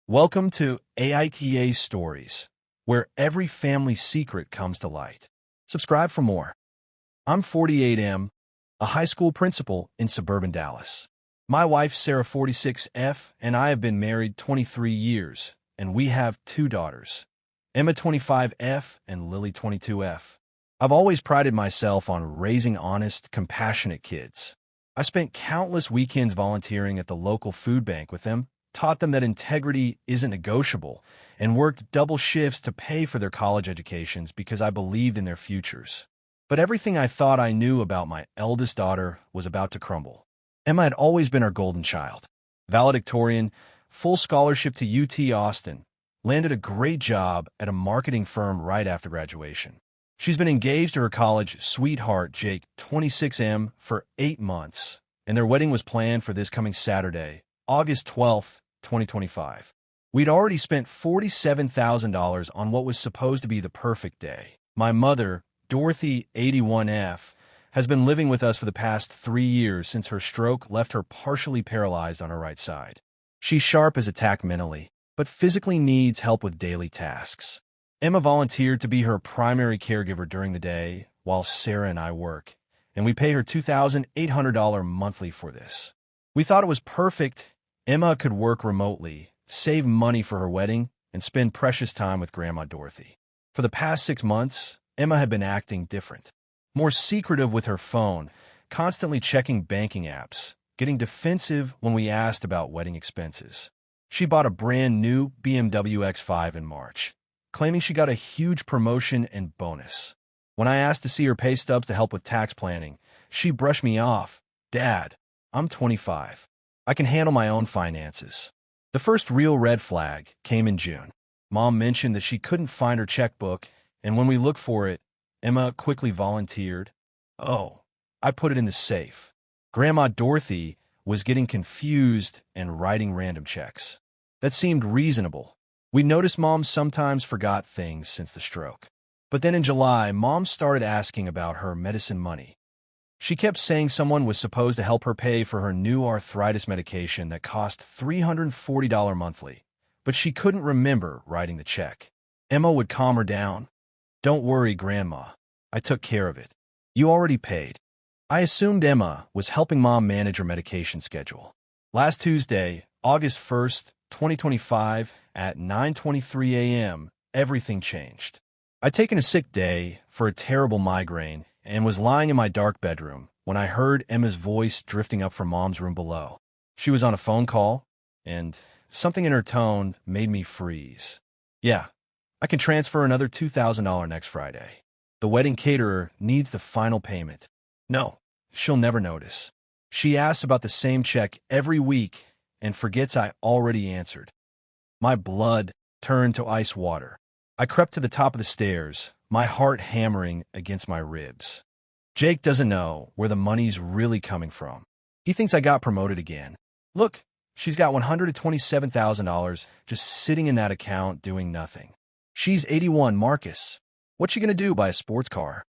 Welcome to AITA Stories, where every family secret comes to light. Subscribe for more. I'm 48M, a high school principal in suburban Dallas. My wife, Sarah 46F, and I have been married 23 years, and we have two daughters, Emma 25F and Lily 22F. I've always prided myself on raising honest, compassionate kids. I spent countless weekends volunteering at the local food bank with them, taught them that integrity isn't negotiable, and worked double shifts to pay for their college educations because I believed in their futures. But everything I thought I knew about my eldest daughter was about to crumble. Emma had always been our golden child. Valedictorian, full scholarship to UT Austin, landed a great job at a marketing firm right after graduation. She's been engaged to her college sweetheart, Jake, 26M, for 8 months, and their wedding was planned for this coming Saturday, August 12th, 2025. We'd already spent $47,000 on what was supposed to be the perfect day. My mother, Dorothy, 81F, has been living with us for the past 3 years since her stroke left her partially paralyzed on her right side. She's sharp as a tack mentally, but physically needs help with daily tasks. Emma volunteered to be her primary caregiver during the day while Sarah and I work, and we pay her $2,800 monthly for this. We thought it was perfect. Emma could work remotely, save money for her wedding, and spend precious time with Grandma Dorothy. For the past 6 months, Emma had been acting different, more secretive with her phone, constantly checking banking apps, getting defensive when we asked about wedding expenses. She bought a brand new BMW X5 in March, claiming she got a huge promotion and bonus. When I asked to see her pay stubs to help with tax planning, she brushed me off. "Dad, I'm 25. I can handle my own finances." The first real red flag came in June. Mom mentioned that she couldn't find her checkbook, and when we looked for it, Emma quickly volunteered. "Oh, I put it in the safe." Grandma Dorothy was getting confused and writing random checks. That seemed reasonable. We noticed Mom sometimes forgot things since the stroke. But then in July, Mom started asking about her medicine money. She kept saying someone was supposed to help her pay for her new arthritis medication that cost $340 monthly, but she couldn't remember writing the check. Emma would calm her down. "Don't worry, Grandma. I took care of it. You already paid." I assumed Emma was helping Mom manage her medication schedule. Last Tuesday, August 1st, 2025, at 9:23 a.m., everything changed. I'd taken a sick day for a terrible migraine and was lying in my dark bedroom when I heard Emma's voice drifting up from Mom's room below. She was on a phone call, and something in her tone made me freeze. "Yeah, I can transfer another $2,000 next Friday. The wedding caterer needs the final payment." "No, she'll never notice. She asks about the same check every week and forgets I already answered." My blood turned to ice water. I crept to the top of the stairs, my heart hammering against my ribs. Jake doesn't know where the money's really coming from. He thinks I got promoted again. Look, she's got $127,000 just sitting in that account doing nothing. She's 81, Marcus. What's she gonna do, buy a sports car?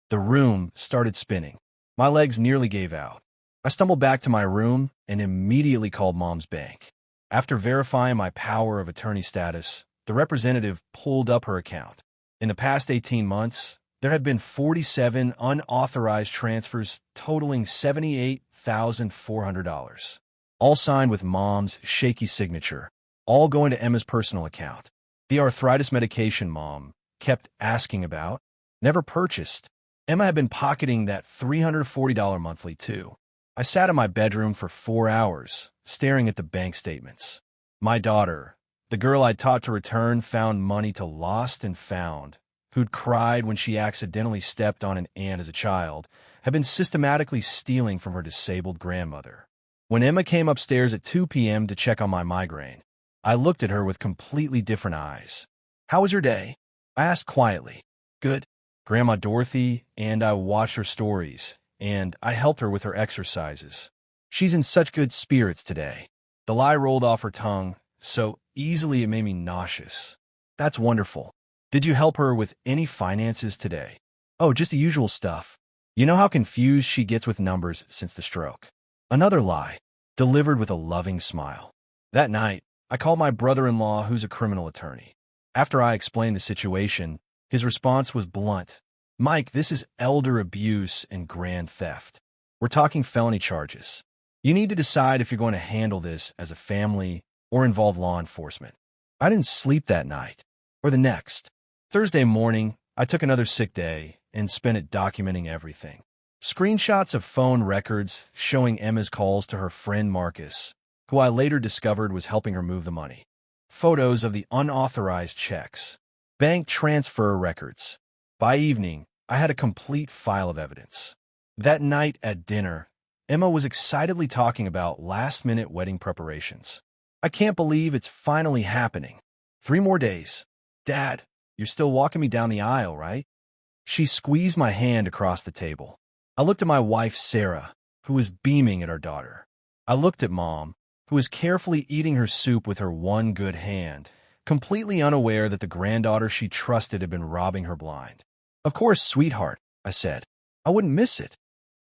The room started spinning. My legs nearly gave out. I stumbled back to my room and immediately called Mom's bank. After verifying my power of attorney status, the representative pulled up her account. In the past 18 months, there had been 47 unauthorized transfers totaling $78,400, all signed with Mom's shaky signature, all going to Emma's personal account. The arthritis medication Mom kept asking about, never purchased. Emma had been pocketing that $340 monthly too. I sat in my bedroom for 4 hours, staring at the bank statements. My daughter, the girl I taught to return found money to Lost and Found, who'd cried when she accidentally stepped on an ant as a child, had been systematically stealing from her disabled grandmother. When Emma came upstairs at 2 p.m. to check on my migraine, I looked at her with completely different eyes. "How was your day?" I asked quietly. "Good." Grandma Dorothy and I watched her stories, and I helped her with her exercises. "She's in such good spirits today." The lie rolled off her tongue so easily it made me nauseous. "That's wonderful. Did you help her with any finances today?" "Oh, just the usual stuff. You know how confused she gets with numbers since the stroke." Another lie, delivered with a loving smile. That night, I called my brother-in-law, who's a criminal attorney. After I explained the situation, his response was blunt. Mike, this is elder abuse and grand theft. We're talking felony charges. You need to decide if you're going to handle this as a family or involve law enforcement. I didn't sleep that night, or the next. Thursday morning, I took another sick day and spent it documenting everything. Screenshots of phone records showing Emma's calls to her friend Marcus, who I later discovered was helping her move the money. Photos of the unauthorized checks. Bank transfer records. By evening, I had a complete file of evidence. That night at dinner, Emma was excitedly talking about last-minute wedding preparations. I can't believe it's finally happening. 3 more days. Dad, you're still walking me down the aisle, right? She squeezed my hand across the table. I looked at my wife, Sarah, who was beaming at our daughter. I looked at Mom, who was carefully eating her soup with her one good hand, completely unaware that the granddaughter she trusted had been robbing her blind. Of course, sweetheart, I said. I wouldn't miss it.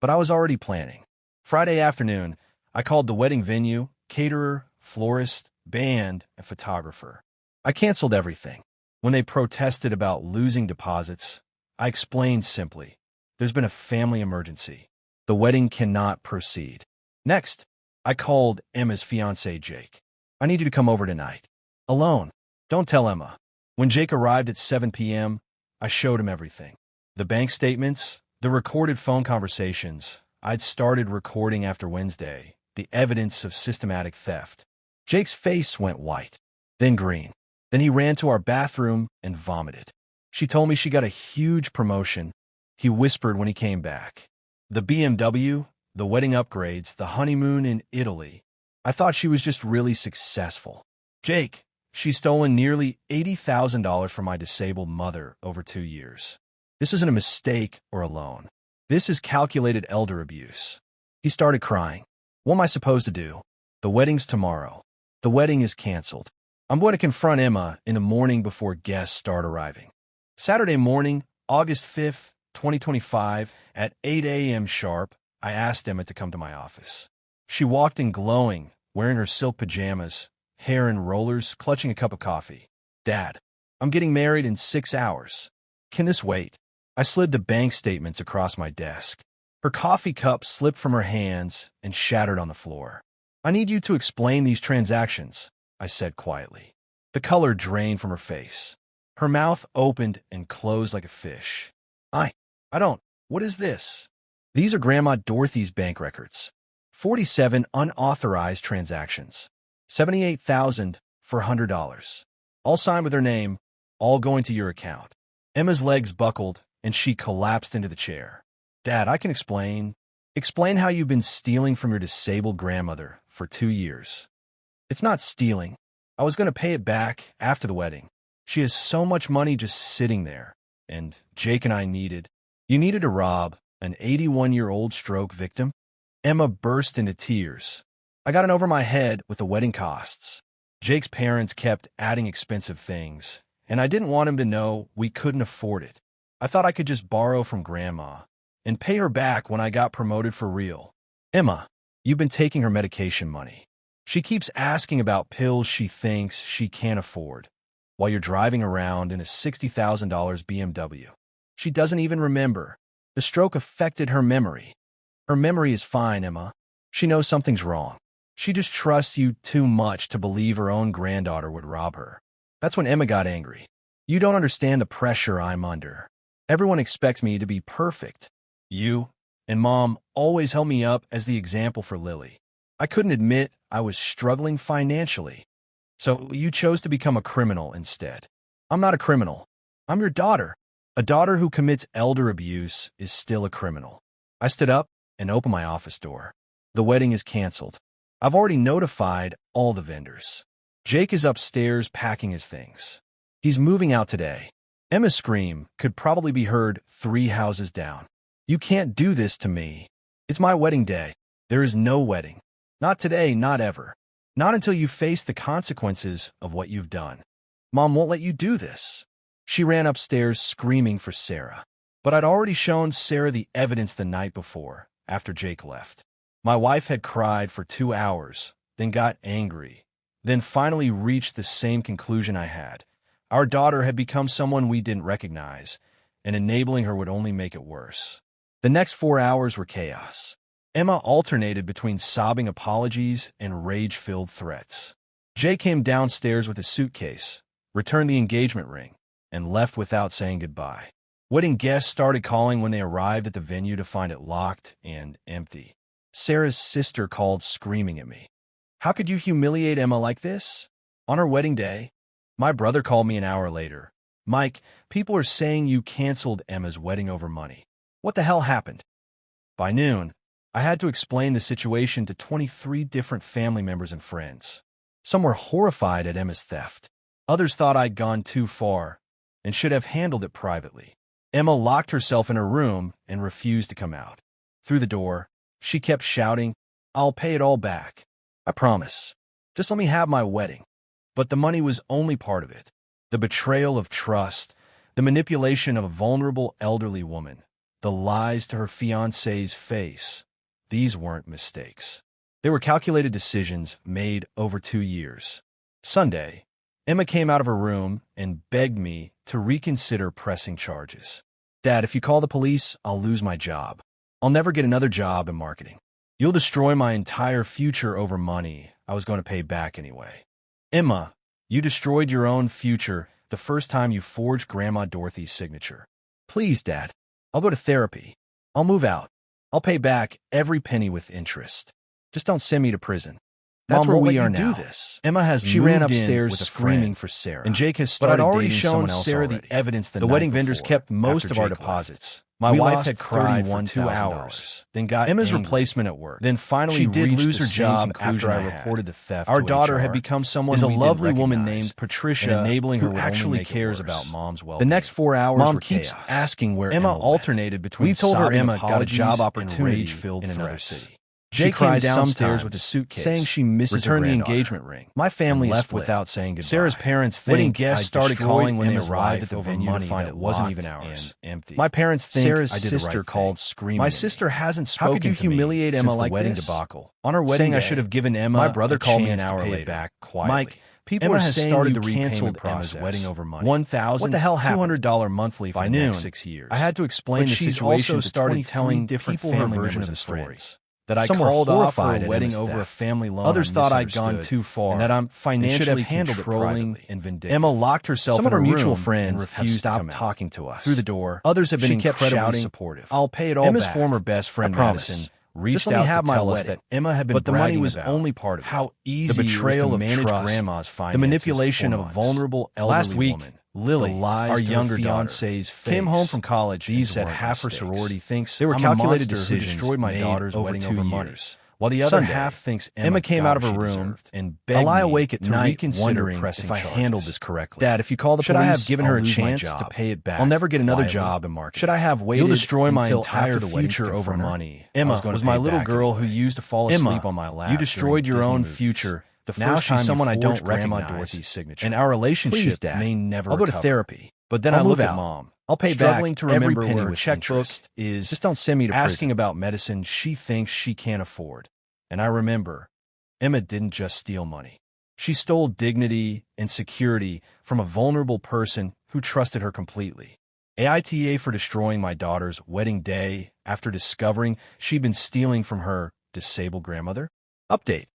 But I was already planning. Friday afternoon, I called the wedding venue, caterer, florist, band, and photographer. I canceled everything. When they protested about losing deposits, I explained simply, there's been a family emergency. The wedding cannot proceed. Next, I called Emma's fiancé, Jake. I need you to come over tonight. Alone. Don't tell Emma. When Jake arrived at 7 p.m., I showed him everything. The bank statements, the recorded phone conversations I'd started recording after Wednesday, the evidence of systematic theft. Jake's face went white, then green. Then he ran to our bathroom and vomited. She told me she got a huge promotion. He whispered when he came back. The BMW, the wedding upgrades, the honeymoon in Italy. I thought she was just really successful. Jake, she's stolen nearly $80,000 from my disabled mother over 2 years. This isn't a mistake or a loan. This is calculated elder abuse. He started crying. What am I supposed to do? The wedding's tomorrow. The wedding is canceled. I'm going to confront Emma in the morning before guests start arriving. Saturday morning, August 5th, 2025, at 8 a.m. sharp, I asked Emma to come to my office. She walked in glowing, wearing her silk pajamas, hair in rollers, clutching a cup of coffee. Dad, I'm getting married in 6 hours. Can this wait? I slid the bank statements across my desk. Her coffee cup slipped from her hands and shattered on the floor. I need you to explain these transactions, I said quietly. The color drained from her face. Her mouth opened and closed like a fish. I don't. What is this? These are Grandma Dorothy's bank records. 47 unauthorized transactions. $78,400. All signed with her name, all going to your account. Emma's legs buckled, and she collapsed into the chair. Dad, I can explain. Explain how you've been stealing from your disabled grandmother for 2 years. It's not stealing. I was going to pay it back after the wedding. She has so much money just sitting there. And Jake and I You needed to rob an 81-year-old stroke victim? Emma burst into tears. I got in over my head with the wedding costs. Jake's parents kept adding expensive things, and I didn't want him to know we couldn't afford it. I thought I could just borrow from Grandma and pay her back when I got promoted for real. Emma, you've been taking her medication money. She keeps asking about pills she thinks she can't afford, while you're driving around in a $60,000 BMW. She doesn't even remember. The stroke affected her memory. Her memory is fine, Emma. She knows something's wrong. She just trusts you too much to believe her own granddaughter would rob her. That's when Emma got angry. You don't understand the pressure I'm under. Everyone expects me to be perfect. You and Mom always held me up as the example for Lily. I couldn't admit I was struggling financially. So you chose to become a criminal instead. I'm not a criminal. I'm your daughter. A daughter who commits elder abuse is still a criminal. I stood up and opened my office door. The wedding is canceled. I've already notified all the vendors. Jake is upstairs packing his things. He's moving out today. Emma's scream could probably be heard 3 houses down. You can't do this to me. It's my wedding day. There is no wedding. Not today, not ever. Not until you face the consequences of what you've done. Mom won't let you do this. She ran upstairs screaming for Sarah. But I'd already shown Sarah the evidence the night before, after Jake left. My wife had cried for 2 hours, then got angry, then finally reached the same conclusion I had. Our daughter had become someone we didn't recognize, and enabling her would only make it worse. The next 4 hours were chaos. Emma alternated between sobbing apologies and rage-filled threats. Jay came downstairs with his suitcase, returned the engagement ring, and left without saying goodbye. Wedding guests started calling when they arrived at the venue to find it locked and empty. Sarah's sister called screaming at me. "How could you humiliate Emma like this? On her wedding day?" My brother called me an hour later. "Mike, people are saying you canceled Emma's wedding over money. What the hell happened?" By noon, I had to explain the situation to 23 different family members and friends. Some were horrified at Emma's theft. Others thought I'd gone too far and should have handled it privately. Emma locked herself in her room and refused to come out. Through the door, she kept shouting, "I'll pay it all back. I promise. Just let me have my wedding." But the money was only part of it. The betrayal of trust, the manipulation of a vulnerable elderly woman, the lies to her fiancé's face. These weren't mistakes. They were calculated decisions made over 2 years. Sunday, Emma came out of her room and begged me to reconsider pressing charges. "Dad, if you call the police, I'll lose my job. I'll never get another job in marketing. You'll destroy my entire future over money I was going to pay back anyway." "Emma, you destroyed your own future the first time you forged Grandma Dorothy's signature. Please, Dad, I'll go to therapy. I'll move out. I'll pay back every penny with interest. Just don't send me to prison." That's where we are now. Emma has she ran upstairs screaming for Sarah, and Jake has started dating someone else already. But I'd already shown Sarah the evidence the wedding vendors kept most of our deposits. My wife had cried for 2 hours, then got Emma's replacement at work. Then finally she did lose her job after I reported the theft. Our daughter had become someone is a lovely woman named Patricia, enabling her who actually cares about Mom's well-being. The next 4 hours Mom were keeps chaos. Asking where Emma alternated between. We told her Emma got a job opportunity in another city. Jay came downstairs with a suitcase, saying she misses returned the engagement ring. My family left without saying goodbye. Sarah's parents think wedding guests started calling when they arrived at the venue to find it wasn't even ours. Empty. My parents think Sarah's sister called screaming. My sister hasn't spoken to me. How could you humiliate Emma like wedding debacle? On her wedding day, I should have given Emma. My brother called me an hour later. Back quietly. Mike, people are saying started the repayment process. Emma's wedding over money. $1,200 monthly for the next 6 years. I had to explain the situation. She's also started telling different people her version of the story. That I called off for a wedding over a family loan. Others thought I'd gone too far, and that I'm financially controlling and vindictive. Emma locked herself in her room. Some of her mutual friends refused to stop talking to us. Through the door, others have been incredibly supportive. "I'll pay it all back." Emma's former best friend, Madison, reached out to tell us that Emma had been but the money was only part of it. How easy the betrayal of manage Grandma's finances, the manipulation of a vulnerable elderly woman. Lily, our younger fiancé's face, came home from college and said half her sorority thinks they were calculated decisions who destroyed my daughter's wedding over money, while the other half thinks Emma came out of her room and begged me awake at night wondering if I handled this correctly. "Dad, if you call the police, should I have given her a chance to pay it back? I'll never get another job in marketing. Should I have waited? You'll destroy my entire future over money." Emma was my little girl who used to fall asleep on my lap. You destroyed your own future. Now she's someone I don't recognize. Dorothy's signature. And our relationship may never I'll go to therapy. But then I look at Mom. I'll pay struggling back to remember every penny where check book is. Just don't send me to asking prison. About medicine she thinks she can't afford. And I remember, Emma didn't just steal money. She stole dignity and security from a vulnerable person who trusted her completely. AITA for destroying my daughter's wedding day after discovering she'd been stealing from her disabled grandmother? Update.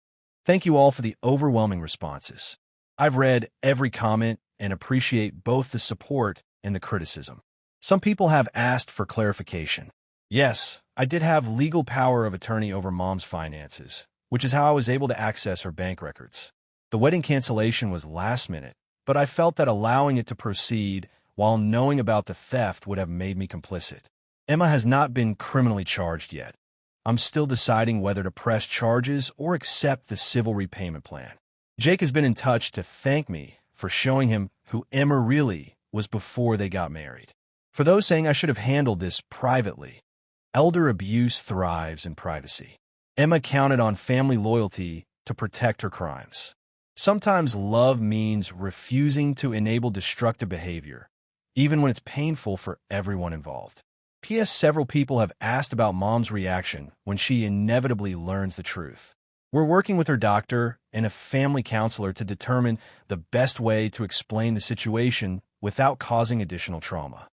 Thank you all for the overwhelming responses. I've read every comment and appreciate both the support and the criticism. Some people have asked for clarification. Yes, I did have legal power of attorney over Mom's finances, which is how I was able to access her bank records. The wedding cancellation was last minute, but I felt that allowing it to proceed while knowing about the theft would have made me complicit. Emma has not been criminally charged yet. I'm still deciding whether to press charges or accept the civil repayment plan. Jake has been in touch to thank me for showing him who Emma really was before they got married. For those saying I should have handled this privately, elder abuse thrives in privacy. Emma counted on family loyalty to protect her crimes. Sometimes love means refusing to enable destructive behavior, even when it's painful for everyone involved. P.S. Several people have asked about Mom's reaction when she inevitably learns the truth. We're working with her doctor and a family counselor to determine the best way to explain the situation without causing additional trauma.